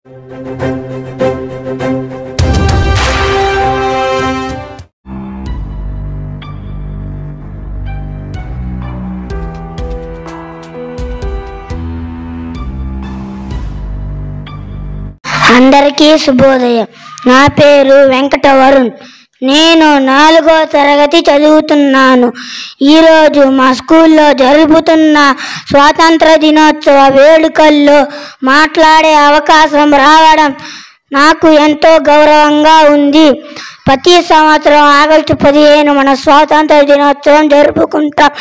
అందరికీ శుభోదయం. నా పేరు వెంకట వరుణ్. నేను 4వ తరగతి చదువుతున్నాను. ఈరోజు మా స్కూల్లో జరుపుతున్న స్వాతంత్ర దినోత్సవ వేడుకల్లో మాట్లాడే అవకాశం రావడం నాకు ఎంతో గౌరవంగా ఉంది. ప్రతి సంవత్సరం ఆగస్టు 15 మన స్వాతంత్ర దినోత్సవం జరుపుకుంటాం.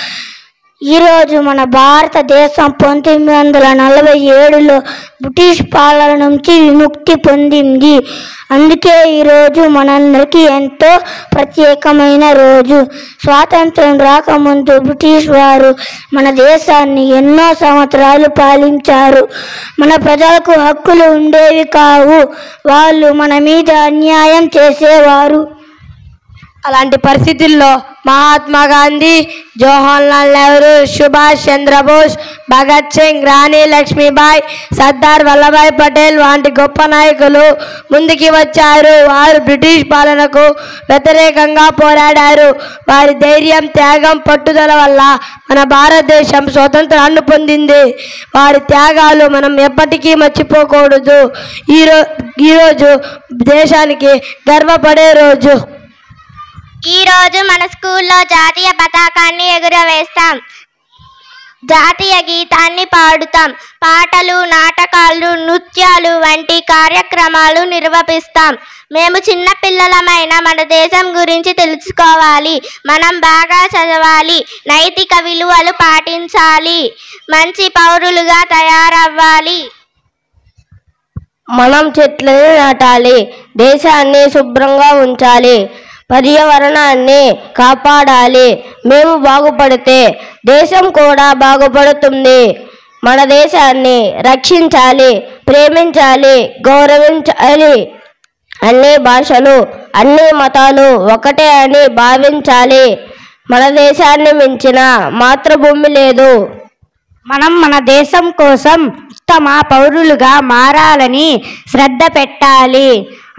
ఈరోజు మన భారతదేశం 1947లో బ్రిటిష్ పాలన నుంచి విముక్తి పొందింది. అందుకే ఈరోజు మనందరికీ ఎంతో ప్రత్యేకమైన రోజు. స్వాతంత్రం రాకముందు బ్రిటిష్ వారు మన దేశాన్ని ఎన్నో సంవత్సరాలు పాలించారు. మన ప్రజలకు హక్కులు ఉండేవి కావు. వాళ్ళు మన మీద అన్యాయం చేసేవారు. అలాంటి పరిస్థితుల్లో మహాత్మా గాంధీ, జవహర్లాల్ నెహ్రూ, సుభాష్ చంద్రబోస్, భగత్ సింగ్, రాణి లక్ష్మీబాయి, సర్దార్ వల్లభాయ్ పటేల్ వంటి గొప్ప నాయకులు ముందుకి వచ్చారు. వారు బ్రిటిష్ పాలనకు వ్యతిరేకంగా పోరాడారు. వారి ధైర్యం, త్యాగం, పట్టుదల వల్ల మన భారతదేశం స్వతంత్రాన్ని పొందింది. వారి త్యాగాలు మనం ఎప్పటికీ మర్చిపోకూడదు. ఈరోజు దేశానికి గర్వపడే రోజు. ఈరోజు మన స్కూల్లో జాతీయ పతాకాన్ని ఎగురవేస్తాం, జాతీయ గీతాన్ని పాడుతాం, పాటలు, నాటకాలు, నృత్యాలు వంటి కార్యక్రమాలు నిర్వహిస్తాం. మేము చిన్నపిల్లలమైన మన దేశం గురించి తెలుసుకోవాలి. మనం బాగా చదవాలి, నైతిక విలువలు పాటించాలి, మంచి పౌరులుగా తయారవ్వాలి. మనం చెట్లను నాటాలి, దేశాన్ని శుభ్రంగా ఉంచాలి, పర్యావరణాన్ని కాపాడాలి. మేము బాగుపడితే దేశం కూడా బాగుపడుతుంది. మన దేశాన్ని రక్షించాలి, ప్రేమించాలి, గౌరవించాలి. అన్ని భాషలు, అన్ని మతాలు ఒకటే అని భావించాలి. మన దేశాన్ని మించిన మాతృభూమి లేదు. మనం మన దేశం కోసం ఉత్తమ పౌరులుగా మారాలని శ్రద్ధ పెట్టాలి.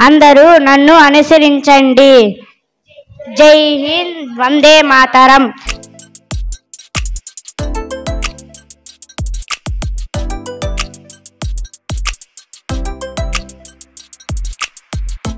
అందరూ నన్ను అనుసరించండి. జై హింద్, వందే మాతరం.